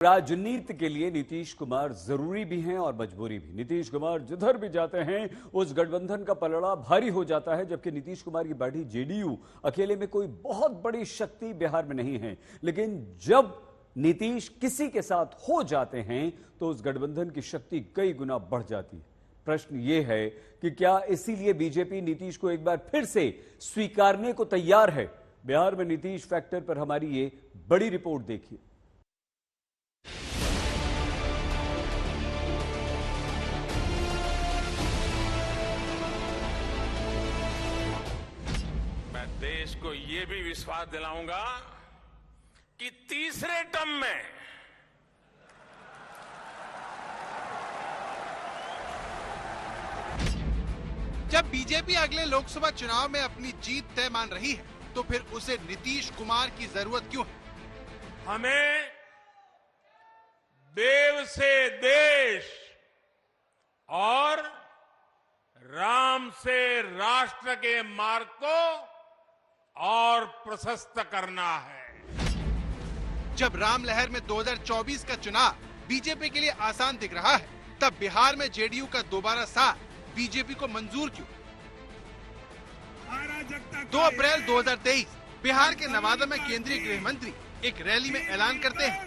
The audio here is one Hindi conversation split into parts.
राजनीति के लिए नीतीश कुमार जरूरी भी हैं और मजबूरी भी। नीतीश कुमार जिधर भी जाते हैं उस गठबंधन का पलड़ा भारी हो जाता है, जबकि नीतीश कुमार की पार्टी जेडीयू अकेले में कोई बहुत बड़ी शक्ति बिहार में नहीं है, लेकिन जब नीतीश किसी के साथ हो जाते हैं तो उस गठबंधन की शक्ति कई गुना बढ़ जाती है। प्रश्न यह है कि क्या इसीलिए बीजेपी नीतीश को एक बार फिर से स्वीकारने को तैयार है? बिहार में नीतीश फैक्टर पर हमारी ये बड़ी रिपोर्ट देखिए। मैं देश को यह भी विश्वास दिलाऊंगा कि तीसरे टर्म में जब बीजेपी अगले लोकसभा चुनाव में अपनी जीत तय मान रही है तो फिर उसे नीतीश कुमार की जरूरत क्यों है? हमें देव से देश और राम से राष्ट्र के मार्ग को और प्रशस्त करना है। जब राम लहर में 2024 का चुनाव बीजेपी के लिए आसान दिख रहा है, तब बिहार में जेडीयू का दोबारा साथ बीजेपी को मंजूर क्यों? 2 अप्रैल 2023 बिहार के नवादा में केंद्रीय गृह मंत्री एक रैली में ऐलान करते हैं,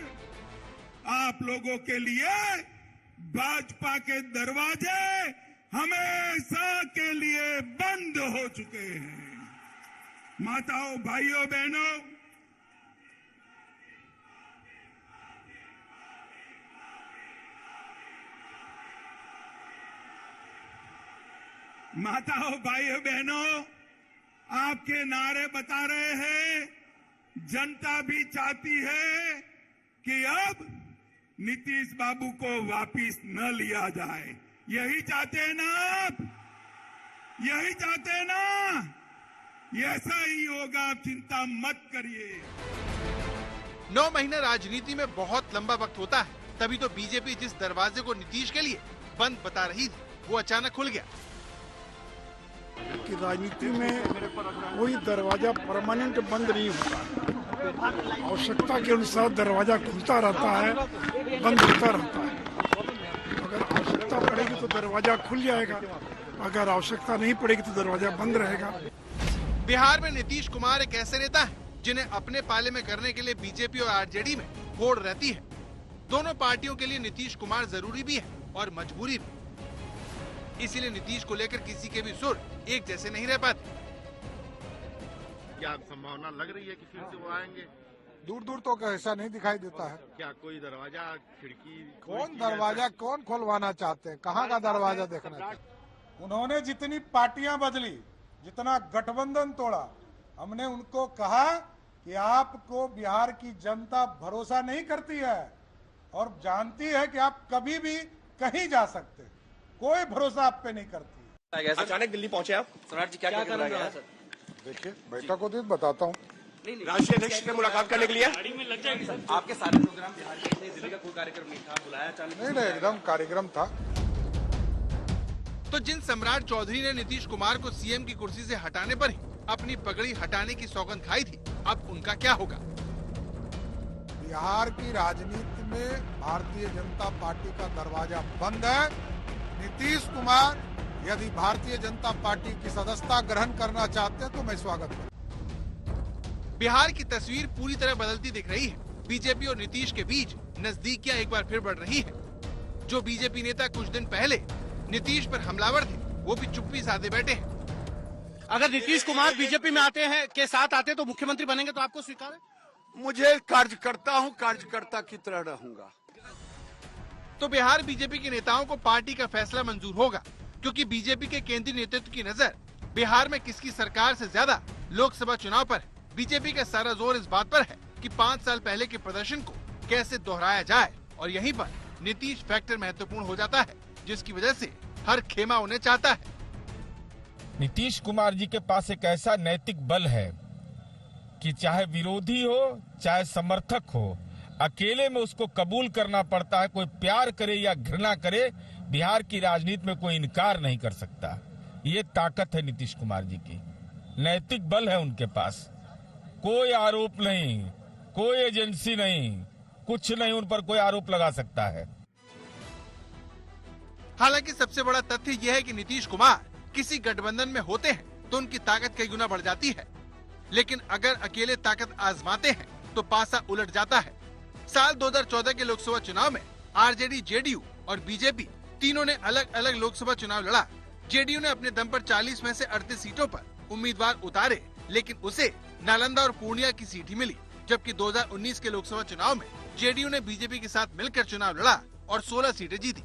आप लोगों के लिए भाजपा के दरवाजे हमेशा के लिए बंद हो चुके हैं। माताओं, भाइयों, बहनों, आपके नारे बता रहे हैं, जनता भी चाहती है कि अब नीतीश बाबू को वापिस न लिया जाए। यही चाहते हैं ना आप? यही चाहते हैं ना? ऐसा ही होगा, आप चिंता मत करिए। 9 महीने राजनीति में बहुत लंबा वक्त होता है, तभी तो बीजेपी जिस दरवाजे को नीतीश के लिए बंद बता रही थी वो अचानक खुल गया। कि राजनीति में कोई दरवाजा परमानेंट बंद नहीं होता, आवश्यकता के अनुसार दरवाजा खुलता रहता है, बंद होता रहता है। अगर आवश्यकता पड़ेगी तो दरवाजा खुल जाएगा, अगर आवश्यकता नहीं पड़ेगी तो दरवाजा बंद रहेगा। बिहार में नीतीश कुमार एक ऐसे नेता है जिन्हें अपने पाले में करने के लिए बीजेपी और आरजेडी में होड़ रहती है। दोनों पार्टियों के लिए नीतीश कुमार जरूरी भी है और मजबूरी भी। इसीलिए नीतीश को लेकर किसी के भी सुर एक जैसे नहीं रह पाते। क्या संभावना लग रही है कि फिर से वो आएंगे? दूर दूर तो ऐसा नहीं दिखाई देता है। क्या कोई दरवाजा, खिड़की? कौन दरवाजा कौन खोलवाना चाहते हैं? कहाँ का दरवाजा देखना चाहते हैं? उन्होंने जितनी पार्टियां बदली, जितना गठबंधन तोड़ा, हमने उनको कहा कि आपको बिहार की जनता भरोसा नहीं करती है और जानती है कि आप कभी भी कहीं जा सकते हैं, कोई भरोसा आप पे नहीं करती। अचानक दिल्ली पहुंचे आप सम्राट जी, क्या कर रहे हैं? देखिए, बैठक को दिन बताता हूँ। राष्ट्रीय अध्यक्ष से मुलाकात करने के लिए आपके सारे प्रोग्राम बिहार के थे, दिल्ली का कोई कार्यक्रम नहीं था, बुलाया अचानक? नहीं, एकदम कार्यक्रम था। तो जिन सम्राट चौधरी ने नीतीश कुमार को सीएम की कुर्सी से हटाने पर ही अपनी पगड़ी हटाने की सौगंध खाई थी, अब उनका क्या होगा? बिहार की राजनीति में भारतीय जनता पार्टी का दरवाजा बंद है। नीतीश कुमार यदि भारतीय जनता पार्टी की सदस्यता ग्रहण करना चाहते हैं तो मैं स्वागत करूं। बिहार की तस्वीर पूरी तरह बदलती दिख रही है। बीजेपी और नीतीश के बीच नजदीकियां एक बार फिर बढ़ रही है। जो बीजेपी नेता कुछ दिन पहले नीतीश पर हमलावर थे, वो भी चुप्पी साधे बैठे हैं। अगर नीतीश कुमार बीजेपी में आते हैं के साथ आते तो मुख्यमंत्री बनेंगे तो आपको स्वीकार है? मुझे कार्यकर्ता हूं, कार्यकर्ता की तरह रहूंगा। तो बिहार बीजेपी के नेताओं को पार्टी का फैसला मंजूर होगा, क्योंकि बीजेपी के केंद्रीय नेतृत्व की नजर बिहार में किसकी सरकार से ज्यादा लोकसभा चुनाव पर है। बीजेपी का सारा जोर इस बात पर है कि 5 साल पहले के प्रदर्शन को कैसे दोहराया जाए, और यहीं पर नीतीश फैक्टर महत्वपूर्ण हो जाता है, जिसकी वजह से हर खेमा उन्हें चाहता है। नीतीश कुमार जी के पास एक ऐसा नैतिक बल है कि चाहे विरोधी हो चाहे समर्थक हो, अकेले में उसको कबूल करना पड़ता है। कोई प्यार करे या घृणा करे, बिहार की राजनीति में कोई इनकार नहीं कर सकता। ये ताकत है नीतीश कुमार जी की, नैतिक बल है उनके पास। कोई आरोप नहीं, कोई एजेंसी नहीं, कुछ नहीं उन पर कोई आरोप लगा सकता है। हालांकि सबसे बड़ा तथ्य यह है कि नीतीश कुमार किसी गठबंधन में होते हैं तो उनकी ताकत कई गुना बढ़ जाती है, लेकिन अगर अकेले ताकत आजमाते हैं तो पासा उलट जाता है। साल 2014 के लोकसभा चुनाव में आरजेडी, जेडीयू और बीजेपी तीनों ने अलग अलग लोकसभा चुनाव लड़ा। जेडीयू ने अपने दम पर 40 में से 38 सीटों पर उम्मीदवार उतारे, लेकिन उसे नालंदा और पूर्णिया की सीट ही मिली। जबकि 2019 के लोकसभा चुनाव में जेडीयू ने बीजेपी के साथ मिलकर चुनाव लड़ा और 16 सीटें जीती।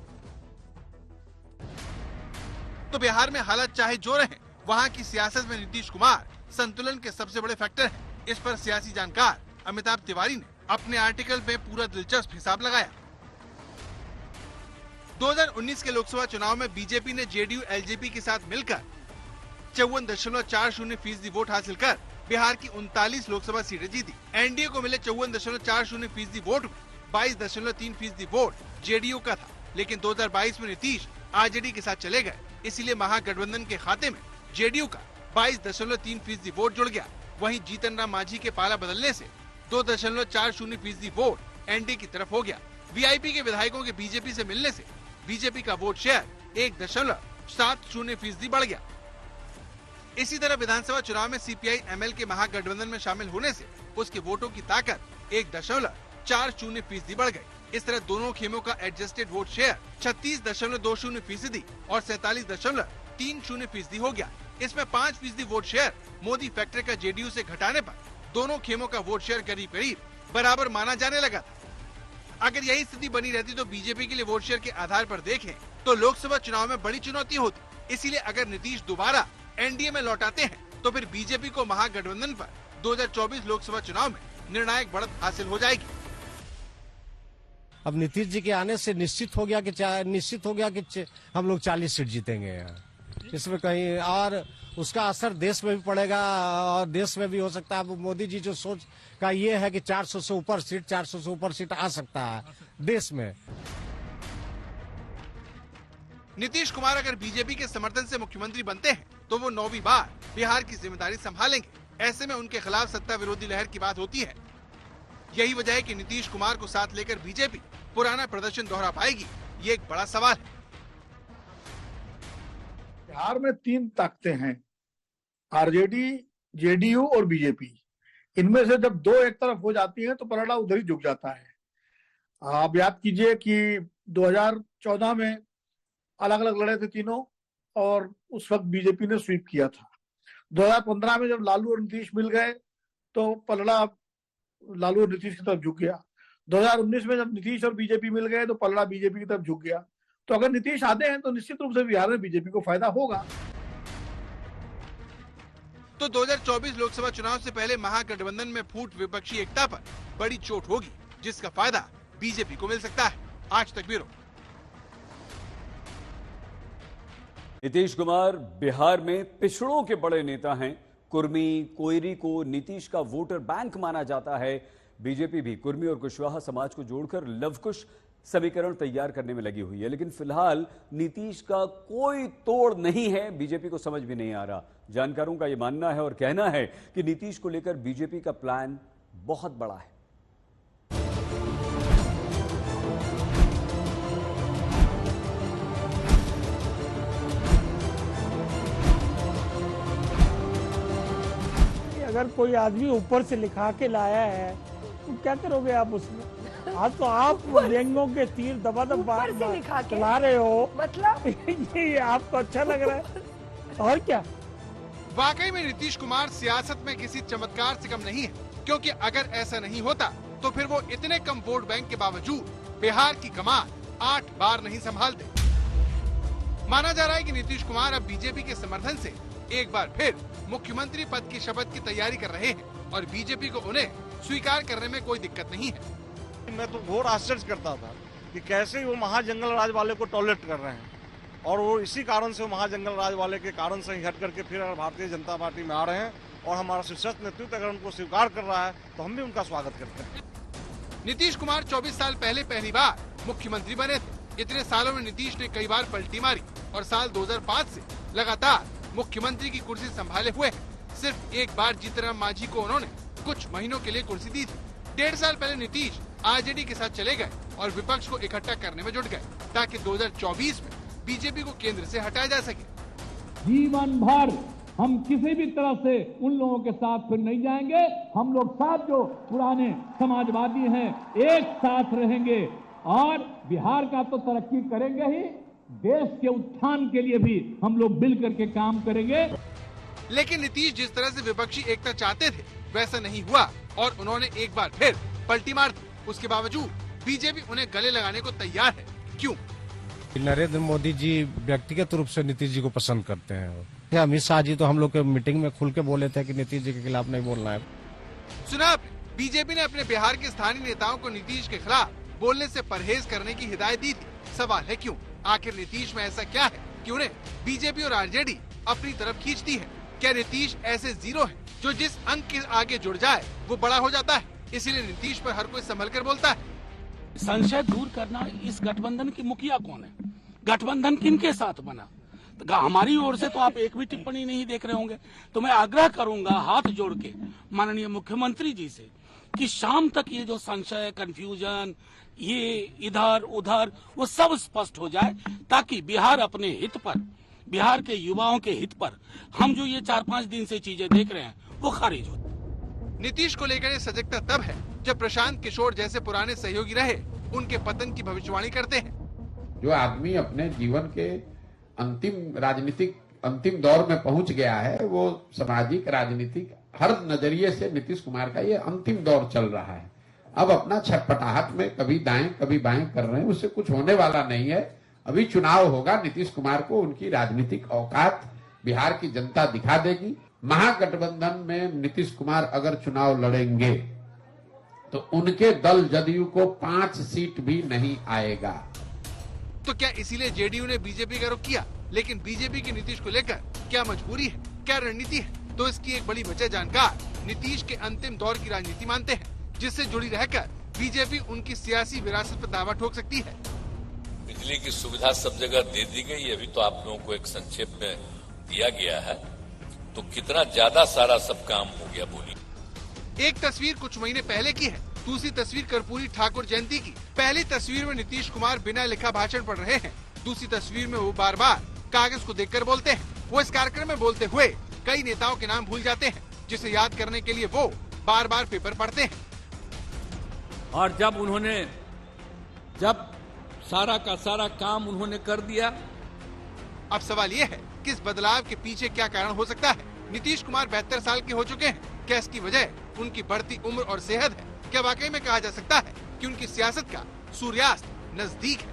तो बिहार में हालात चाहे जो रहे, वहाँ की सियासत में नीतीश कुमार संतुलन के सबसे बड़े फैक्टर हैं। इस पर सियासी जानकार अमिताभ तिवारी ने अपने आर्टिकल में पूरा दिलचस्प हिसाब लगाया। 2019 के लोकसभा चुनाव में बीजेपी ने जेडीयू, एलजेपी के साथ मिलकर 54.40% वोट हासिल कर बिहार की 39 लोकसभा सीटें जीती। एनडीए को मिले 54.40% वोट में 22.3% वोट जेडीयू का था, लेकिन 2022 में नीतीश आरजेडी के साथ चले गए, इसलिए महागठबंधन के खाते में जेडीयू का 22.3% वोट जुड़ गया। वहीं जीतन राम मांझी के पाला बदलने से 2.40% वोट एनडीए की तरफ हो गया। वीआईपी के विधायकों के बीजेपी से मिलने से बीजेपी का वोट शेयर 1.70% बढ़ गया। इसी तरह विधानसभा चुनाव में सीपीआई एमएल के महागठबंधन में शामिल होने से उसके वोटों की ताकत 1.40% बढ़ गई। इस तरह दोनों खेमों का एडजस्टेड वोट शेयर 36.20% और 47.30% हो गया। इसमें 5% वोट शेयर मोदी फैक्टर का जेडीयू से घटाने पर दोनों खेमों का वोट शेयर करीब करीब बराबर माना जाने लगा था। अगर यही स्थिति बनी रहती तो बीजेपी के लिए वोट शेयर के आधार पर देखें तो लोकसभा चुनाव में बड़ी चुनौती होती। इसीलिए अगर नीतीश दोबारा एनडीए में लौटाते हैं तो फिर बीजेपी को महागठबंधन पर 2024 लोकसभा चुनाव में निर्णायक बढ़त हासिल हो जाएगी। अब नीतीश जी के आने से निश्चित हो गया कि हम लोग 40 सीट जीतेंगे। इसमें कहीं और उसका असर देश में भी पड़ेगा और देश में भी हो सकता है। मोदी जी जो सोच का ये है कि 400 से ऊपर सीट आ सकता है देश में। नीतीश कुमार अगर बीजेपी के समर्थन से मुख्यमंत्री बनते हैं तो वो 9वीं बार बिहार की जिम्मेदारी संभालेंगे। ऐसे में उनके खिलाफ सत्ता विरोधी लहर की बात होती है। यही वजह है कि नीतीश कुमार को साथ लेकर बीजेपी पुराना प्रदर्शन दोहरा पाएगी, ये एक बड़ा सवाल है। बिहार में 3 ताकतें हैं, आरजेडी, जेडीयू और बीजेपी। इनमें से जब 2 एक तरफ हो जाती हैं तो पलड़ा उधर ही झुक जाता है। आप याद कीजिए कि 2014 में अलग अलग लड़े थे तीनों और उस वक्त बीजेपी ने स्वीप किया था। 2015 में जब लालू और नीतीश मिल गए तो पलड़ा लालू और नीतीश की तरफ झुक गया। 2019 में जब नीतीश और बीजेपी मिल गए तो पलड़ा बीजेपी की तरफ झुक गया। तो अगर नीतीश आते हैं तो निश्चित रूप से बिहार में बीजेपी को फायदा होगा। तो 2024 लोकसभा चुनाव से पहले महागठबंधन में फूट विपक्षी एकता पर बड़ी चोट होगी, जिसका फायदा बीजेपी को मिल सकता है। आज तक ब्यूरो। नीतीश कुमार बिहार में पिछड़ों के बड़े नेता हैं। कुर्मी, कोयरी को नीतीश का वोटर बैंक माना जाता है। बीजेपी भी कुर्मी और कुशवाहा समाज को जोड़कर लवकुश समीकरण तैयार करने में लगी हुई है, लेकिन फिलहाल नीतीश का कोई तोड़ नहीं है। बीजेपी को समझ भी नहीं आ रहा। जानकारों का यह मानना है और कहना है कि नीतीश को लेकर बीजेपी का प्लान बहुत बड़ा है। अगर कोई आदमी ऊपर से लिखा के लाया है तो क्या करोगे आप उसमें? आज तो आप व्यंगों के तीर दबा चला रहे हो, मतलब ये आपको अच्छा लग रहा है और क्या? वाकई में नीतीश कुमार सियासत में किसी चमत्कार से कम नहीं है, क्योंकि अगर ऐसा नहीं होता तो फिर वो इतने कम वोट बैंक के बावजूद बिहार की कमान 8 बार नहीं संभालते। माना जा रहा है कि नीतीश कुमार अब बीजेपी के समर्थन से एक बार फिर मुख्यमंत्री पद की शपथ की तैयारी कर रहे हैं और बीजेपी को उन्हें स्वीकार करने में कोई दिक्कत नहीं है। मैं तो घोर आश्चर्य करता था कि कैसे वो महाजंगल राज वाले को टॉलरेट कर रहे हैं और वो इसी कारण से वो महाजंगल राज वाले के कारण से ही हट करके फिर भारतीय जनता पार्टी में आ रहे हैं और हमारा शीर्षस्थ नेतृत्व अगर उनको स्वीकार कर रहा है तो हम भी उनका स्वागत करते हैं। नीतीश कुमार 24 साल पहले पहली बार मुख्यमंत्री बने थे। इतने सालों में नीतीश ने कई बार पलटी मारी और साल 2005 से लगातार मुख्यमंत्री की कुर्सी संभाले हुए हैं। सिर्फ एक बार जीतन राम मांझी को उन्होंने कुछ महीनों के लिए कुर्सी दी थी। 1.5 साल पहले नीतीश आरजेडी के साथ चले गए और विपक्ष को इकट्ठा करने में जुट गए ताकि 2024 में बीजेपी को केंद्र से हटाया जा सके। जीवन भर हम किसी भी तरह से उन लोगों के साथ फिर नहीं जाएंगे। हम लोग साथ जो पुराने समाजवादी हैं एक साथ रहेंगे और बिहार का तो तरक्की करेंगे ही, देश के उत्थान के लिए भी हम लोग मिल करके काम करेंगे। लेकिन नीतीश जिस तरह से विपक्षी एकता चाहते थे वैसा नहीं हुआ और उन्होंने एक बार फिर पलटी मार दी। उसके बावजूद बीजेपी उन्हें गले लगाने को तैयार है। क्यों? नरेंद्र मोदी जी व्यक्तिगत रूप से नीतीश जी को पसंद करते हैं। अमित शाह जी तो हम लोग के मीटिंग में खुल के बोले थे कि नीतीश जी के खिलाफ नहीं बोलना है। सुना बीजेपी ने अपने बिहार के स्थानीय नेताओं को नीतीश के खिलाफ बोलने से परहेज करने की हिदायत दी थी। सवाल है क्यों? आखिर नीतीश में ऐसा क्या है कि उन्हें बीजेपी और आरजेडी अपनी तरफ खींचती है? क्या नीतीश ऐसे जीरो है जो जिस अंक के आगे जुड़ जाए वो बड़ा हो जाता है, इसीलिए नीतीश पर हर कोई संभल कर बोलता है? संशय दूर करना, इस गठबंधन की मुखिया कौन है, गठबंधन किनके साथ बना? तो हमारी ओर से तो आप एक भी टिप्पणी नहीं देख रहे होंगे। तो मैं आग्रह करूंगा हाथ जोड़ के माननीय मुख्यमंत्री जी से कि शाम तक ये जो संशय, कंफ्यूजन, ये इधर उधर, वो सब स्पष्ट हो जाए ताकि बिहार अपने हित पर, बिहार के युवाओं के हित पर हम जो ये 4-5 दिन से चीजें देख रहे हैं वो खारिज हो। नीतीश को लेकर ये सजगता तब है जब प्रशांत किशोर जैसे पुराने सहयोगी रहे उनके पतन की भविष्यवाणी करते हैं। जो आदमी अपने जीवन के अंतिम दौर में पहुंच गया है, वो सामाजिक राजनीतिक हर नजरिए से नीतीश कुमार का ये अंतिम दौर चल रहा है। अब अपना छटपटाहट में कभी दाएं कभी बाएं कर रहे हैं, उससे कुछ होने वाला नहीं है। अभी चुनाव होगा, नीतीश कुमार को उनकी राजनीतिक औकात बिहार की जनता दिखा देगी। महागठबंधन में नीतीश कुमार अगर चुनाव लड़ेंगे तो उनके दल जदयू को 5 सीट भी नहीं आएगा। तो क्या इसीलिए जेडीयू ने बीजेपी का रुख किया? लेकिन बीजेपी की नीतीश को लेकर क्या मजबूरी है, क्या रणनीति है? तो इसकी एक बड़ी वजह जानकार नीतीश के अंतिम दौर की राजनीति मानते हैं, जिससे जुड़ी रहकर बीजेपी उनकी सियासी विरासत पर दावा ठोक सकती है। बिजली की सुविधा सब जगह दे दी गई, अभी तो आप लोगों को एक संक्षेप में दिया गया है, तो कितना ज्यादा सारा सब काम हो गया बोलिए। एक तस्वीर कुछ महीने पहले की है, दूसरी तस्वीर कर्पूरी ठाकुर जयंती की। पहली तस्वीर में नीतीश कुमार बिना लिखा भाषण पढ़ रहे हैं, दूसरी तस्वीर में वो बार बार कागज को देखकर बोलते हैं। वो इस कार्यक्रम में बोलते हुए कई नेताओं के नाम भूल जाते हैं, जिसे याद करने के लिए वो बार बार पेपर पढ़ते हैं। और जब सारा का सारा काम उन्होंने कर दिया। अब सवाल ये है कि इस बदलाव के पीछे क्या कारण हो सकता है? नीतीश कुमार 72 साल के हो चुके हैं, क्या इसकी वजह उनकी बढ़ती उम्र और सेहत है? क्या वाकई में कहा जा सकता है कि उनकी सियासत का सूर्यास्त नजदीक है?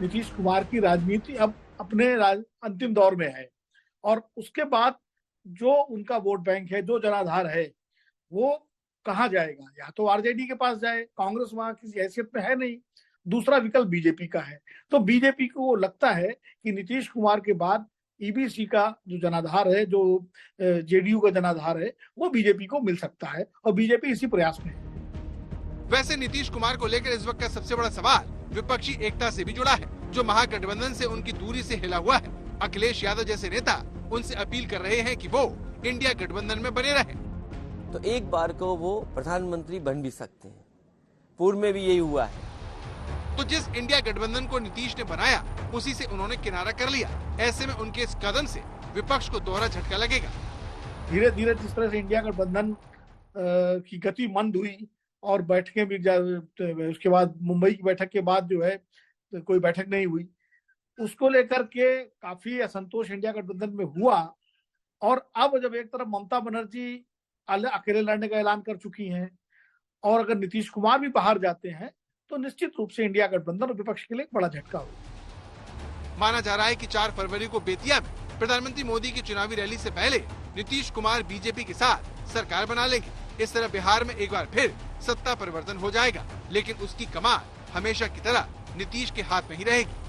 नीतीश कुमार की राजनीति अब अपने अंतिम दौर में है और उसके बाद जो उनका वोट बैंक है, जो जनाधार है, वो कहाँ जाएगा? या तो आरजेडी के पास जाए, कांग्रेस वहां किसी हैसियत में है नहीं, दूसरा विकल्प बीजेपी का है। तो बीजेपी को लगता है कि नीतीश कुमार के बाद ईबीसी का जो जनाधार है, जो जेडीयू का जनाधार है, वो बीजेपी को मिल सकता है और बीजेपी इसी प्रयास में है। वैसे नीतीश कुमार को लेकर इस वक्त का सबसे बड़ा सवाल विपक्षी एकता से भी जुड़ा है, जो महागठबंधन से उनकी दूरी से हिला हुआ है। अखिलेश यादव जैसे नेता उनसे अपील कर रहे हैं कि वो इंडिया गठबंधन में बने रहें। तो एक बार को वो प्रधानमंत्री बन भी सकते हैं, पूर्व में भी यही हुआ है। तो जिस इंडिया गठबंधन को नीतीश ने बनाया, उसी से उन्होंने किनारा कर लिया। ऐसे में उनके इस कदम से विपक्ष को दोहरा झटका लगेगा। धीरे धीरे जिस तरह से इंडिया गठबंधन की गति मंद हुई और बैठकें भी, उसके बाद मुंबई की बैठक के बाद जो है कोई बैठक नहीं हुई, उसको लेकर के काफी असंतोष इंडिया गठबंधन में हुआ। और अब जब एक तरफ ममता बनर्जी अकेले लड़ने का ऐलान कर चुकी हैं और अगर नीतीश कुमार भी बाहर जाते हैं, तो निश्चित रूप से इंडिया गठबंधन और विपक्ष के लिए एक बड़ा झटका होगा। माना जा रहा है कि 4 फरवरी को बेतिया में प्रधानमंत्री मोदी की चुनावी रैली से पहले नीतीश कुमार बीजेपी के साथ सरकार बना लेंगे। इस तरह बिहार में एक बार फिर सत्ता परिवर्तन हो जाएगा, लेकिन उसकी कमान हमेशा की तरह नीतीश के हाथ में ही रहेगी।